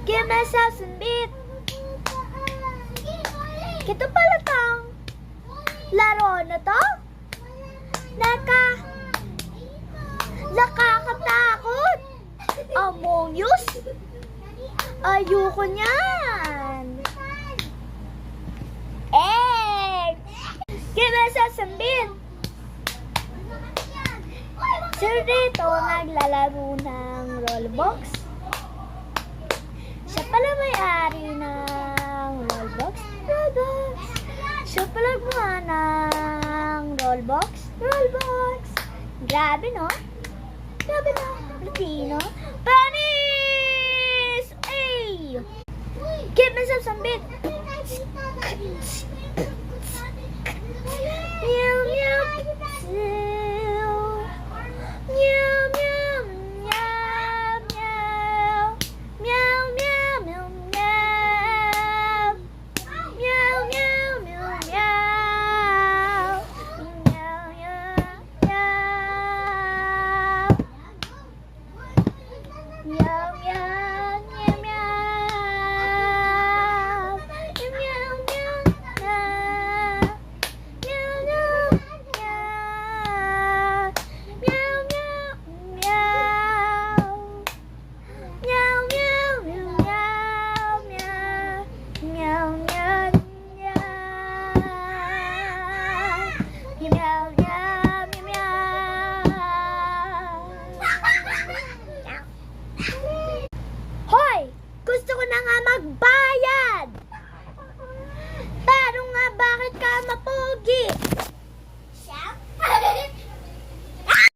Give myself some beat. Ito pala tang laro na to. Nakakatakot. Among Us. Ayoko niyan. Give myself some beat. Sir dito naglalaro ng Roblox. Siya pala may-ari ng Roblox. Siya pala gumawa ng Roblox. Grabe no? Latino. Panis! Ay! Give myself some beat. Meow, meow. Meow, meow, meow, meow. Meow, meow, meow, meow. Meow, meow, meow, meow. Meow, meow, meow. Meow, meow.